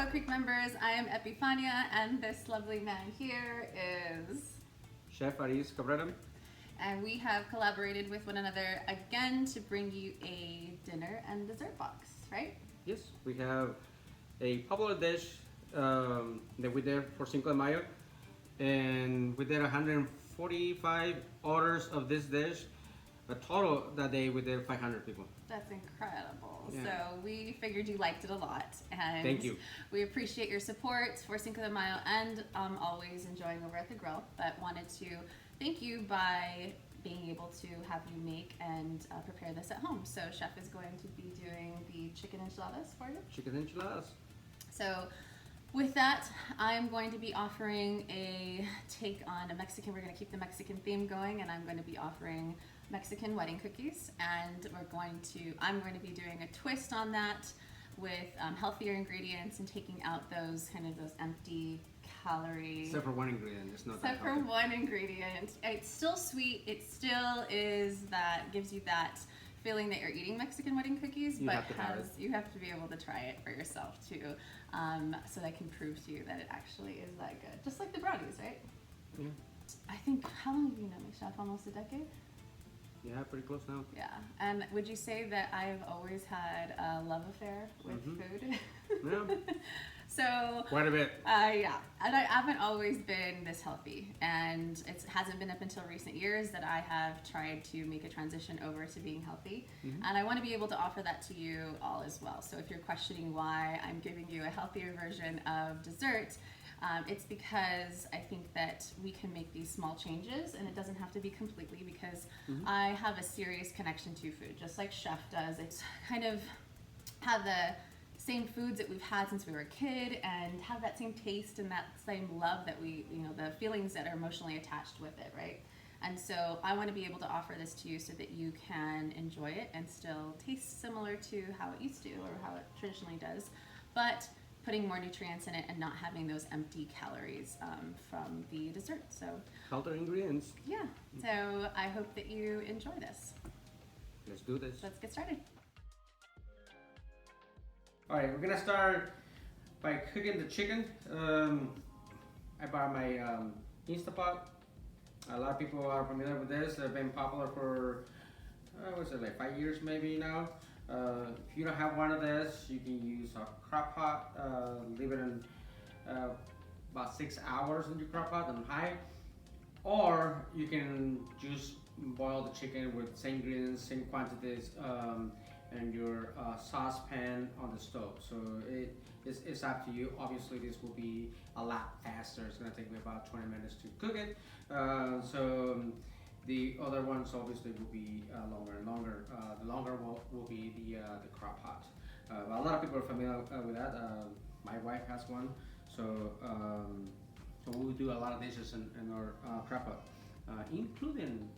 Hello, Creek members. I am Epifania, and this lovely man here is Chef Aris, Cabrera. And we have collaborated with one another again to bring you a dinner and dessert box, right? Yes, we have a popular dish that we did for Cinco de Mayo, and we did 145 orders of this dish. A total that day we did 500 people. That's incredible. Yeah. So we figured you liked it a lot, and Thank you. We appreciate your support for Cinco de Mayo and always enjoying over at the grill. But wanted to thank you by being able to have you make and prepare this at home. So Chef is going to be doing the chicken enchiladas for you. Chicken enchiladas. So with that, I'm going to be offering a take on a Mexican. We're going to keep the Mexican theme going, and I'm going to be offering Mexican wedding cookies, and I'm going to be doing a twist on that with healthier ingredients and taking out those empty calorie. Except for one ingredient, it's not that Except for one ingredient. It's still sweet. It still gives you that feeling that you're eating Mexican wedding cookies, you have to be able to try it for yourself too, so that I can prove to you that it actually is that good. Just like the brownies, right? Yeah. I think, how long have you known me, Chef? Almost a decade? Yeah, pretty close now. Yeah. And would you say that I've always had a love affair with food? Yeah. So quite a bit. Yeah, and I haven't always been this healthy, and it hasn't been up until recent years that I have tried to make a transition over to being healthy, and I want to be able to offer that to you all as well. So if you're questioning why I'm giving you a healthier version of dessert, it's because I think that we can make these small changes, and it doesn't have to be completely, because I have a serious connection to food, just like Chef does. It's kind of have the same foods that we've had since we were a kid, and have that same taste and that same love that the feelings that are emotionally attached with it, right? And so I want to be able to offer this to you so that you can enjoy it and still taste similar to how it used to or how it traditionally does, but putting more nutrients in it and not having those empty calories from the dessert. So Healthier ingredients. yeah, so I hope that you enjoy this. Let's do this. Let's get started. Alright, we're gonna start by cooking the chicken. I bought my Instapot. A lot of people are familiar with this. They've been popular for, like 5 years maybe now. If you don't have one of this, you can use a crock pot. Leave it in about 6 hours in your crock pot on high. Or you can just boil the chicken with same ingredients, same quantities, and your saucepan on the stove. So it's up to you. Obviously this will be a lot faster. It's gonna take me about 20 minutes to cook it. So the other ones obviously will be longer and longer. The longer will be the crock pot. A lot of people are familiar with that. My wife has one. So we do a lot of dishes in our crock pot, including,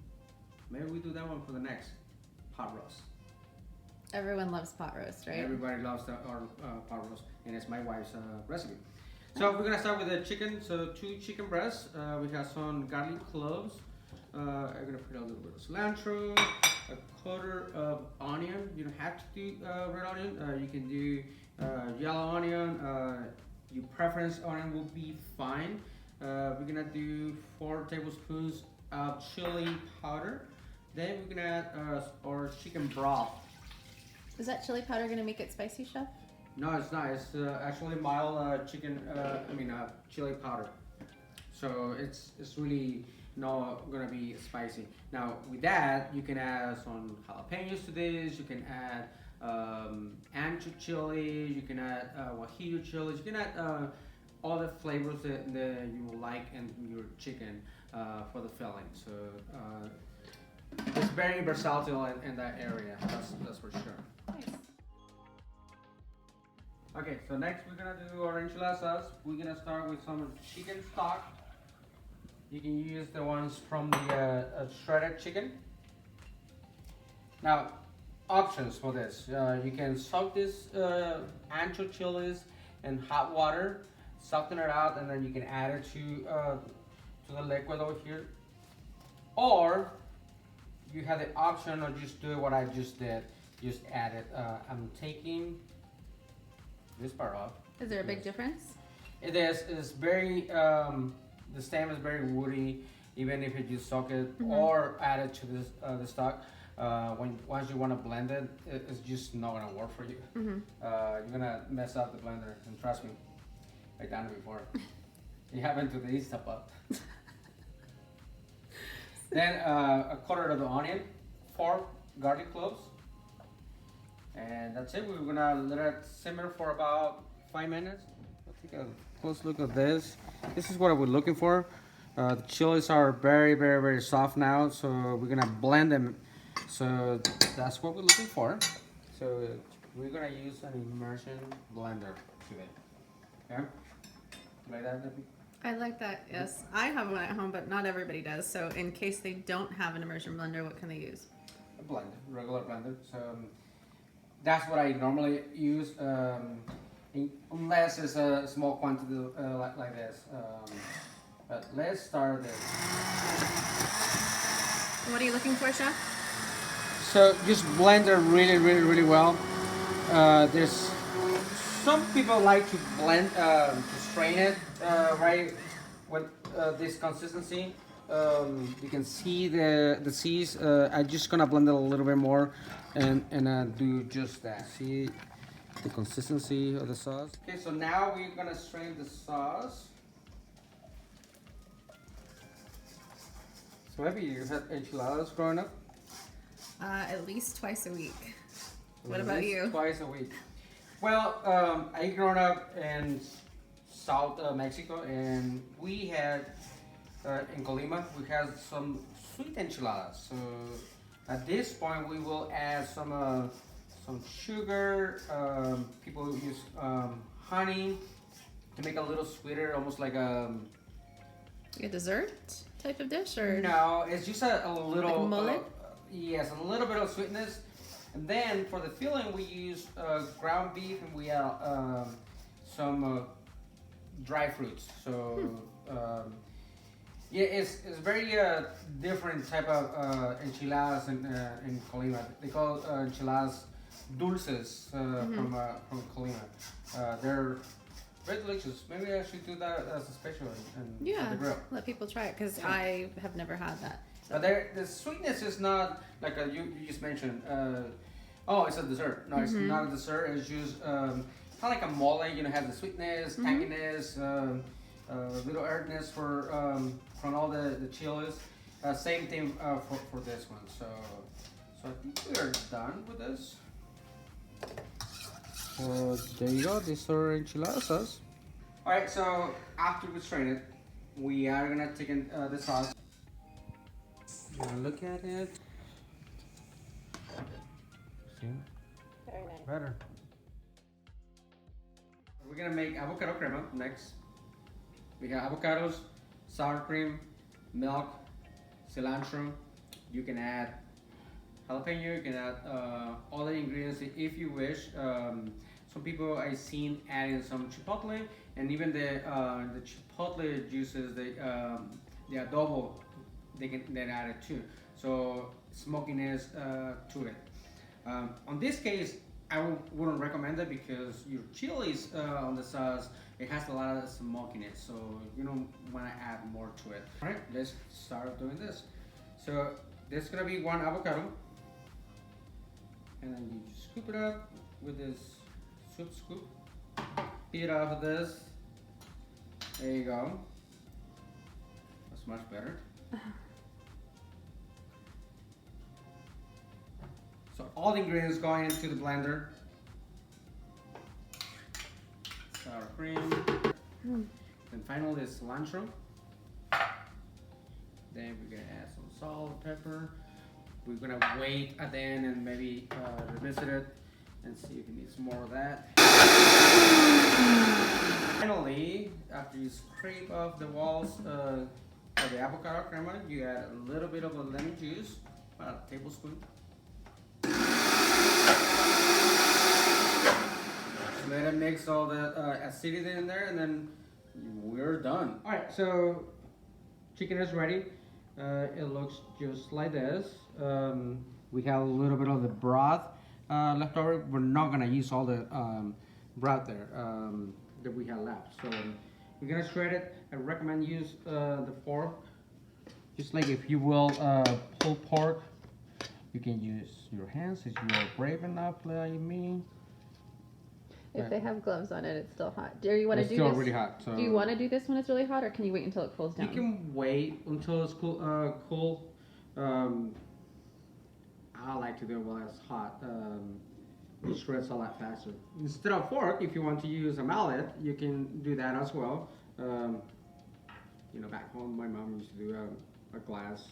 maybe we do that one for the next pot roast. Everyone loves pot roast, right? Everybody loves our pot roast, and it's my wife's recipe. So we're gonna start with the chicken. So 2 chicken breasts. We have some garlic cloves. I'm gonna put a little bit of cilantro, a quarter of onion. You don't have to do red onion. You can do yellow onion. Your preference onion will be fine. We're gonna do 4 tablespoons of chili powder. Then we're gonna add our chicken broth. Is that chili powder going to make it spicy, Chef? No, it's not. It's actually mild chili powder. So it's really not gonna be spicy. Now with that, you can add some jalapenos to this. You can add ancho chili. You can add guajillo chilies. You can add all the flavors that you will like in your chicken for the filling. So it's very versatile in that area. That's for sure. Nice. Okay, so next we're gonna do our enchiladas. We're gonna start with some chicken stock. You can use the ones from the shredded chicken. Now, options for this. You can soak this ancho chilies in hot water, soften it out, and then you can add it to the liquid over here. Or you have the option of just doing what I just did. Just add it. I'm taking this part off. Is there a big difference? It is. It's very. The stem is very woody, even if you just soak it or add it to this the stock. Once you want to blend it, it's just not gonna work for you. You're gonna mess up the blender, and trust me, I've done it before. It happened to the Instant Pot. Then a quarter of the onion, 4 garlic cloves, and that's it. We're gonna let it simmer for about 5 minutes. Let's take a close look at this. This is what we're looking for. The chilies are very, very, very soft now, so we're gonna blend them. So that's what we're looking for. So we're gonna use an immersion blender today. Okay? Like that, Debbie? I like that, yes. I have one at home, but not everybody does. So in case they don't have an immersion blender, what can they use? A blender, regular blender. So that's what I normally use, unless it's a small quantity like this. But let's start this. What are you looking for, Chef? So just blend it really, really, really well. There's some people like to blend, to strain it right with this consistency. You can see the seeds. I'm just gonna blend it a little bit more and do just that. See the consistency of the sauce. Okay, so now we're gonna strain the sauce. So maybe you had enchiladas growing up? At least twice a week. What At about least you? Twice a week. Well, I grew up in South Mexico, and we had in Colima we had some sweet enchiladas. So at this point, we will add some sugar. People use honey to make it a little sweeter, almost like a dessert type of dish, or no. It's just a little like mole. Yes, a little bit of sweetness. And then for the filling, we use ground beef, and we add some dry fruits. So yeah, it's very different type of enchiladas in Colima. They call enchiladas dulces from Colima. They're very delicious. Maybe I should do that as a special and yeah, the grill. let people try it because I have never had that. So. But the sweetness is not like you just mentioned. Oh, it's a dessert. No, it's not a dessert. It's just kind of like a mole. You know, has the sweetness, tanginess, little earthness from all the chilies. Same thing for this one. So I think we are done with this. So there you go. These are enchiladas. All right. So after we strain it, we are gonna take in the sauce. Look at it. See? Very nice. Better. We're gonna make avocado crema next. We have avocados, sour cream, milk, cilantro. You can add jalapeno. You can add all the ingredients if you wish. Some people I've seen adding some chipotle, and even the chipotle juices, the adobo, they add it too. So smokiness to it. On this case, I wouldn't recommend it because your chilies on the sauce, it has a lot of smokiness, so you don't want to add more to it. All right, let's start doing this. So there's gonna be 1 avocado, and then you just scoop it up with this soup scoop. Eat off of this. There you go. That's much better. So all the ingredients going into the blender. Sour cream. And finally the cilantro. Then we're gonna add some salt, pepper. We're gonna wait at the end and maybe revisit it and see if it needs more of that. Finally, after you scrape off the walls of the avocado crema, you add a little bit of a lemon juice, about a tablespoon. Let it mix all the acidity in there, and then we're done. All right, so chicken is ready. It looks just like this. We have a little bit of the broth left over. We're not gonna use all the broth there. that we have left. So we're gonna shred it. I recommend use the fork. Just like if you will pull pork, you can use your hands if you are brave enough like me. If they have gloves on it, it's still hot. Do you want to do still this? Really hot. So do you want to do this when it's really hot, or can you wait until it cools down? you can wait until it's cool. I like to do it while it's hot. It shreds a lot faster. Instead of fork, if you want to use a mallet, you can do that as well. You know, back home, my mom used to do a glass,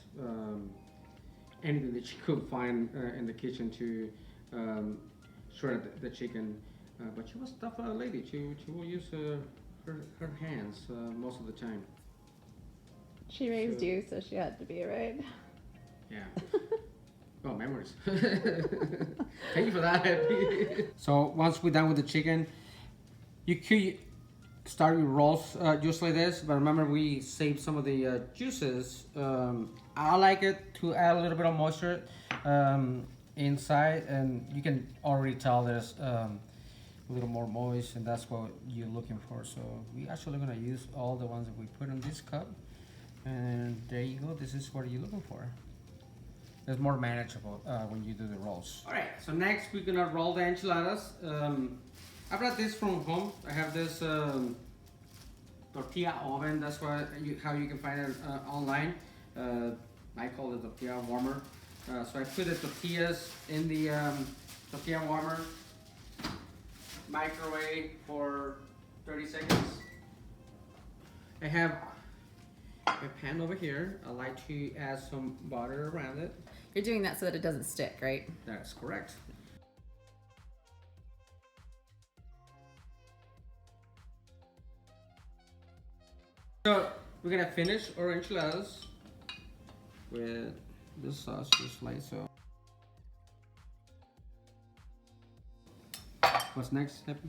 anything that she could find in the kitchen to shred the chicken. But she was a tough lady. She will use her hands most of the time. She raised you, so she had to be, right? Yeah. Oh, memories. Thank you for that. So once we're done with the chicken, you could start your rolls just like this, but remember we saved some of the juices. I like it to add a little bit of moisture inside, and you can already tell there's a little more moist, and that's what you're looking for. So we actually gonna use all the ones that we put in this cup, and there you go. This is what you're looking for. It's more manageable when you do the rolls. All right, so next we're gonna roll the enchiladas. I brought this from home. I have this tortilla oven. That's how you can find it online. I call it tortilla warmer. So I put the tortillas in the tortilla warmer, microwave for 30 seconds. I have a pan over here. I like to add some butter around it. You're doing that so that it doesn't stick, right? That's correct. So we're gonna finish our enchiladas with this sauce, just like so. What's next, Happy?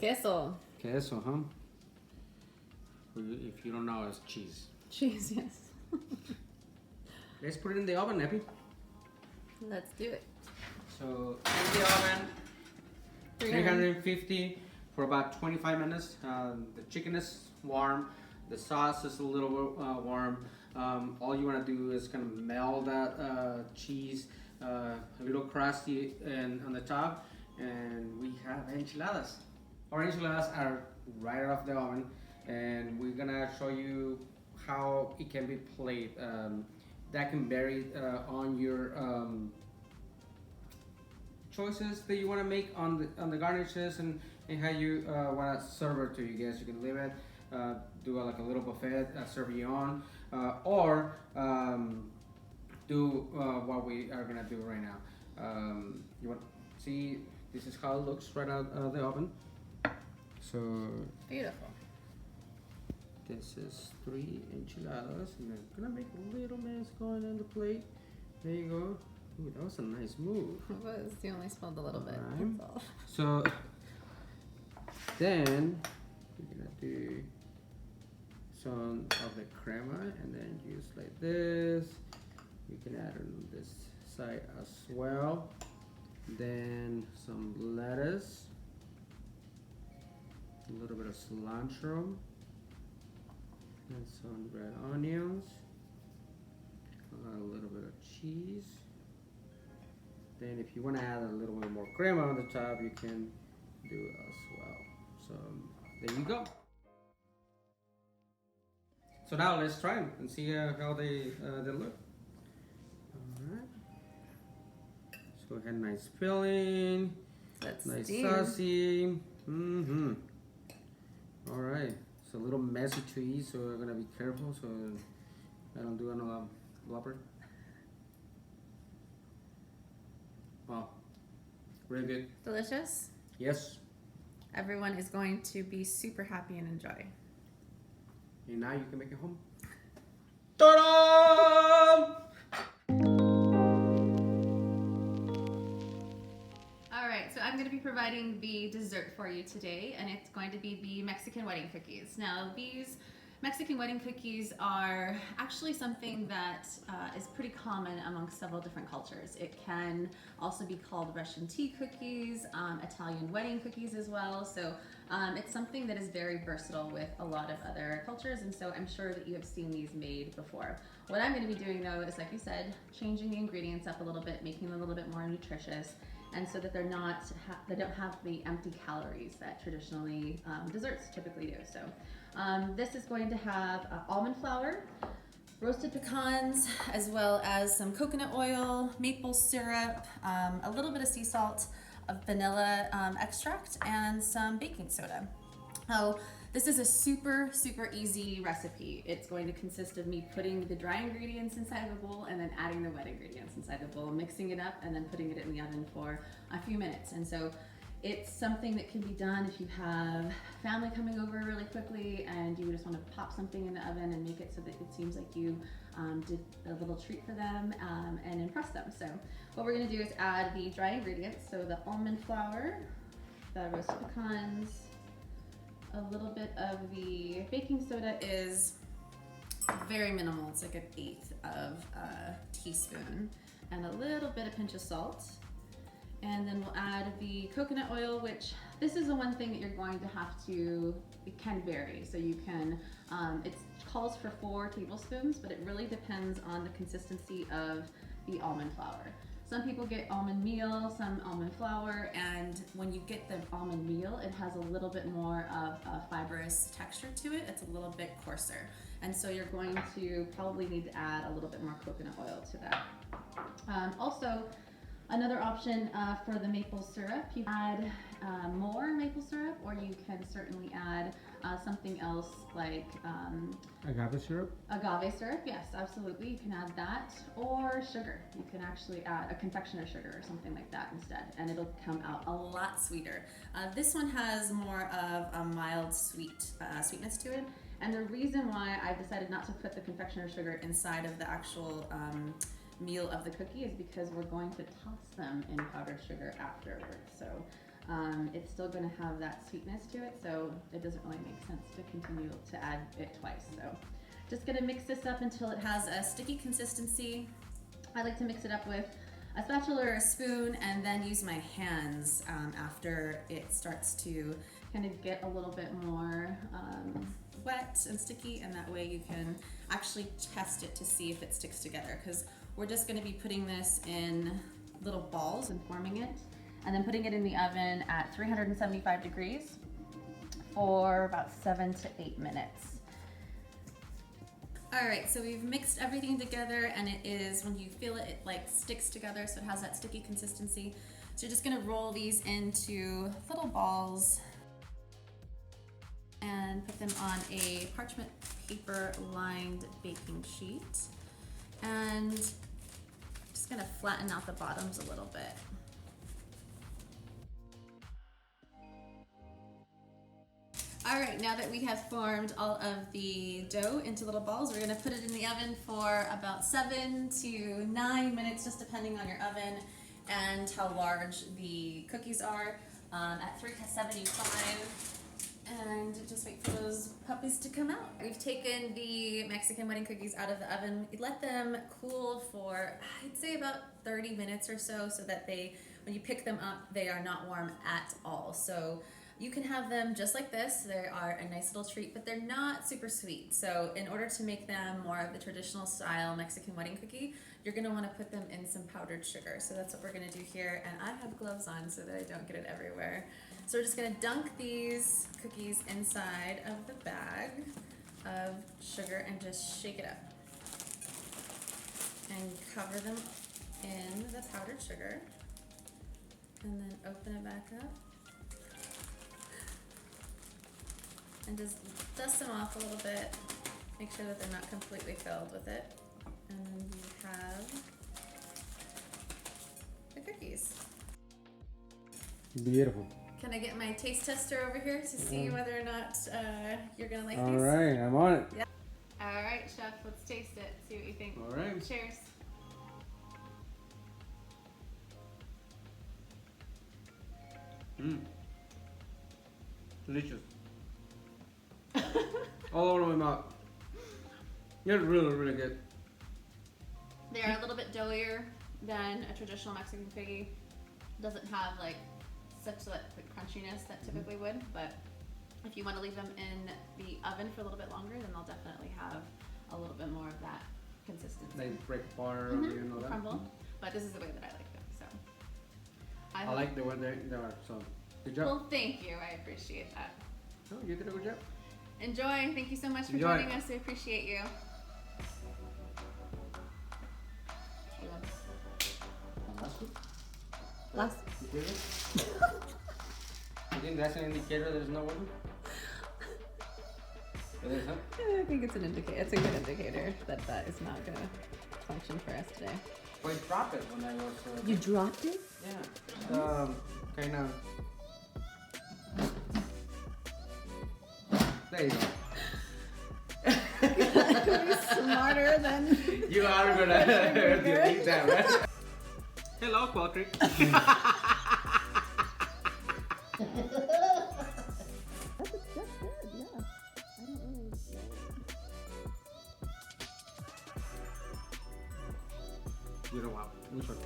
Queso. Queso, huh? If you don't know, it's cheese. Cheese, yes. Let's put it in the oven, Happy. Let's do it. So in the oven, 350 for about 25 minutes. The chicken is warm. The sauce is a little bit warm. All you want to do is kind of melt that cheese, a little crusty and on the top, and we have enchiladas. Our enchiladas are right out of the oven, and we're gonna show you how it can be played. That can vary on your choices that you want to make on the garnishes and how you want to serve it to you guys. You can leave it, do like a little buffet, serve you on, or do what we are gonna do right now. You want to see? This is how it looks right out of the oven. So beautiful. This is 3 enchiladas, and I'm gonna make a little mess going on the plate. There you go. Ooh, that was a nice move. It was. You only smelled a little bit. Right. That's all. So then we're gonna do some of the crema, and then just like this. You can add on this side as well. Then some lettuce, a little bit of cilantro, and some red onions, a little bit of cheese. Then if you want to add a little bit more crema on the top, you can do it as well. So there you go. So now let's try them and see how they look. Alright. Let's go ahead, nice filling. That's nice steam. saucy. Alright. It's a little messy to eat, so we're gonna be careful so I don't do another blooper. Wow, really good. Delicious. Yes. Everyone is going to be super happy and enjoy. And now you can make it home. Ta-da! All right, so I'm going to be providing the dessert for you today, and it's going to be the Mexican wedding cookies. Now, these Mexican wedding cookies are actually something that is pretty common amongst several different cultures. It can also be called Russian tea cookies, Italian wedding cookies as well. So It's something that is very versatile with a lot of other cultures, and so I'm sure that you have seen these made before. What I'm going to be doing though is, like you said, changing the ingredients up a little bit, making them a little bit more nutritious, and so that they don't have the empty calories that traditionally desserts typically do. So this is going to have almond flour, roasted pecans, as well as some coconut oil, maple syrup, a little bit of sea salt, of vanilla extract, and some baking soda. So this is a super easy recipe. It's going to consist of me putting the dry ingredients inside the bowl and then adding the wet ingredients inside the bowl, mixing it up, and then putting it in the oven for a few minutes. And so it's something that can be done if you have family coming over really quickly and you just want to pop something in the oven and make it so that it seems like you did a little treat for them and impress them. So what we're going to do is add the dry ingredients. So the almond flour, the roasted pecans, a little bit of the baking soda is very minimal. It's like 1/8 of a teaspoon, and a little bit of pinch of salt. And then we'll add the coconut oil, which this is the one thing that you're going to have to, it can vary. So you can, it calls for 4 tablespoons, but it really depends on the consistency of the almond flour. Some people get almond meal, some almond flour, and when you get the almond meal, it has a little bit more of a fibrous texture to it. It's a little bit coarser. And so you're going to probably need to add a little bit more coconut oil to that. Also, another option for the maple syrup, you add more maple syrup, or you can certainly add something else like agave syrup? Agave syrup, yes, absolutely. You can add that, or sugar. You can actually add a confectioner sugar or something like that instead, and it'll come out a lot sweeter. This one has more of a mild sweetness to it, and the reason why I decided not to put the confectioner sugar inside of the actual meal of the cookie is because we're going to toss them in powdered sugar afterwards. So it's still going to have that sweetness to it, so it doesn't really make sense to continue to add it twice. So just going to mix this up until it has a sticky consistency. I like to mix it up with a spatula or a spoon, and then use my hands after it starts to kind of get a little bit more wet and sticky, and that way you can actually test it to see if it sticks together, because we're just going to be putting this in little balls and forming it, and then putting it in the oven at 375 degrees for about 7 to 8 minutes. All right, so we've mixed everything together, and it is, when you feel it, it like sticks together, so it has that sticky consistency. So you're just gonna roll these into little balls and put them on a parchment paper lined baking sheet. And just gonna flatten out the bottoms a little bit. All right, now that we have formed all of the dough into little balls, we're gonna put it in the oven for about 7 to 9 minutes, just depending on your oven and how large the cookies are, at 375. And just wait for those puppies to come out. We've taken the Mexican wedding cookies out of the oven. We let them cool for, I'd say, about 30 minutes or so, so that when you pick them up, they are not warm at all. So you can have them just like this. They are a nice little treat, but they're not super sweet. So in order to make them more of the traditional style Mexican wedding cookie, you're gonna wanna put them in some powdered sugar. So that's what we're gonna do here. And I have gloves on so that I don't get it everywhere. So we're just gonna dunk these cookies inside of the bag of sugar and just shake it up. And cover them in the powdered sugar. And then open it back up. And just dust them off a little bit. Make sure that they're not completely filled with it. And then you have the cookies. Beautiful. Can I get my taste tester over here to see whether or not you're gonna like these? All right, I'm on it. Yeah. All right, chef, let's taste it. See what you think. All right. Cheers. Delicious. All over my mouth. They're really, really good. They are a little bit doughier than a traditional Mexican cookie. Doesn't have like such that quick crunchiness that typically would, but If you want to leave them in the oven for a little bit longer, then they'll definitely have a little bit more of that consistency. Like break apart, you know that. Crumble. But this is the way that I like them. So I like the way they are. So good job. Well, thank you. I appreciate that. Oh, you did a good job. Enjoy. Thank you so much for Enjoy. joining us. I appreciate you. Last. You did it? You think that's an indicator there's no water? It is, huh? I think it's an indicator. It's a good indicator that that is not going to function for us today. Well, I dropped it when I was. You dropped it? Yeah. Kind of. There you go. Smarter than You are gonna delete that, right? Hello, Quail Creek. That's good, yeah. I don't really You don't want which one?